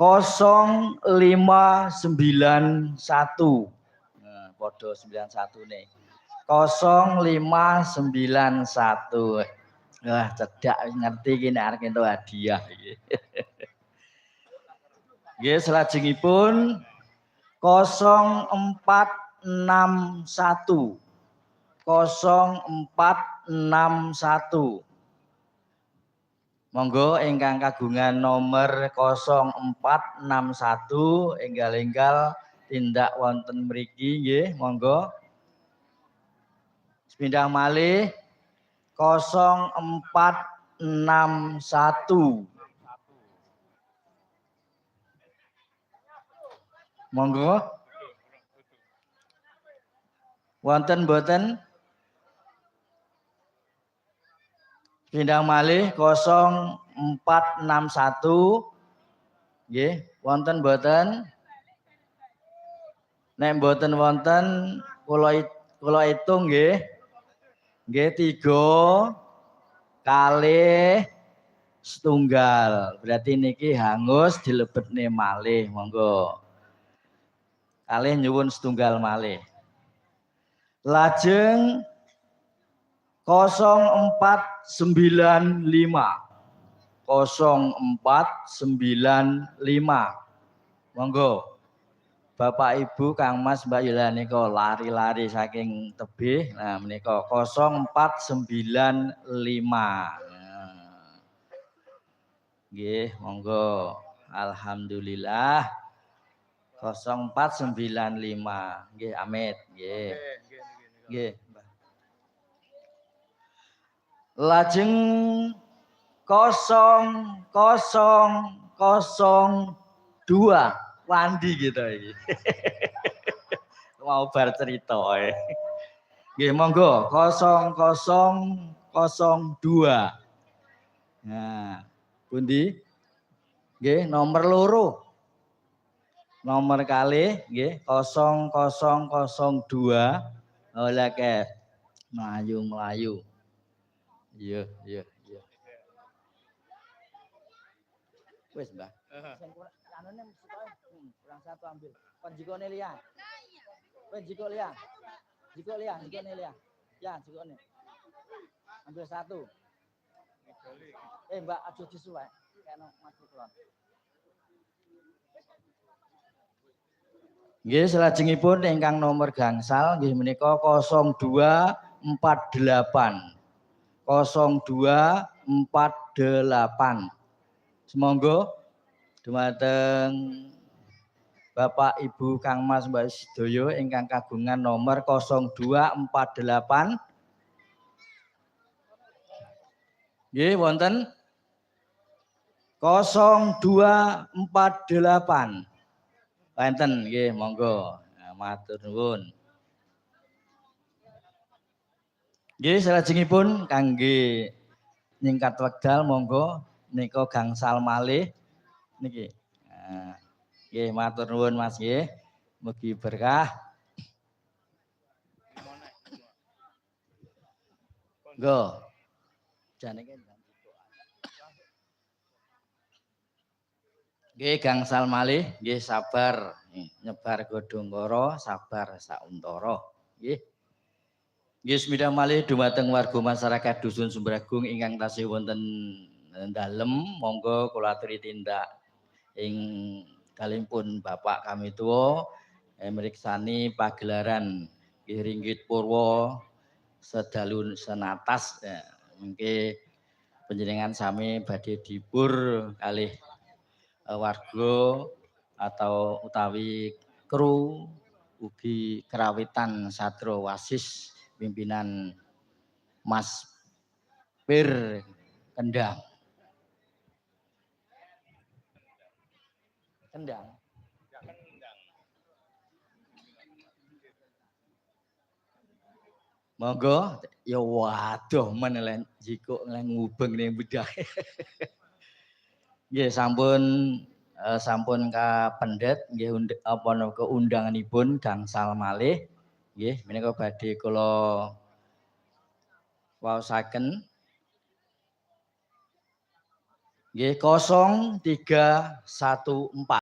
0591. Nah, podo 91 nih. 0591. Wah, cedak ngerti iki nek arep entuk hadiah iki. Nggih, salajengipun 0461. 0461. Monggo ingkang kagungan nomor 0461 enggal-enggal tindak wonten mriki nggih, monggo. Sepindhah malih 0461. Monggo. Wonten mboten? Pindah malih 0461. Nggih, wonten mboten? Nek mboten wonten kula hitung nggih. Nggih 3 kalih setunggal. Berarti niki hangus dilebetne malih, monggo. Kalih nyuwun setunggal malih. Lajeng 0495. 0495. Monggo. Bapak Ibu Kang Mas Mbak Yula nika lari-lari saking tebih. Nah menika 0495. Nggih, monggo. Alhamdulillah. 0495. Nggih, amit. Nggih. Nggih. Lajeng 0002 wandi gitu iki. Mau bar cerita ae. Nggih monggo 0002. Nah, pundi? Nggih nomor loro. Nomor kalih nggih 0002. Oleh ke mlayu-mlayu. Iya. Wis, Mbah. Anune kurang satu ambil. Penjikone liya. Penjiko liya. Jikone liya. Ya, jikone. Ambil satu. Mbak aja disuwek. Kena mati kulon. Nggih, salajengipun ingkang nomor gangsal nggih menika 0248. 0248. Semonggo dumateng Bapak Ibu Kang Mas Mbak sedaya ingkang kagungan nomor 0248. Nggih wonten 0248. Wonten nggih monggo. Nah, matur nuwun. Nggih salajengipun kangge nyingkat wekdal monggo nika gangsal malih niki. Nah, nggih matur nuwun Mas nggih. Mugi berkah. Nggo. Janenge nggih gangsal malih nggih sabar nyebar godhongkara sabar sauntara nggih. Nggih semida malih dumateng warga masyarakat Dusun Sumbragung ingkang tasih wonten dalem monggo kula aturi tindak ing kalihipun Bapak kami tuwa mriksani pagelaran nggih Ringgit Purwa sedalu senatas mengke panjenengan sami badhe dipur kalih warga atau utawi kru ugi kerawitan Satro Wasis pimpinan Mas Pir Kendang. Monggo ya waduh men len jikuk ngubeng ning bedah. Nggih sampun kapendhet nggih apa napa undanganipun gangsal malih nggih menika badhe kula waosaken Nggih 0314.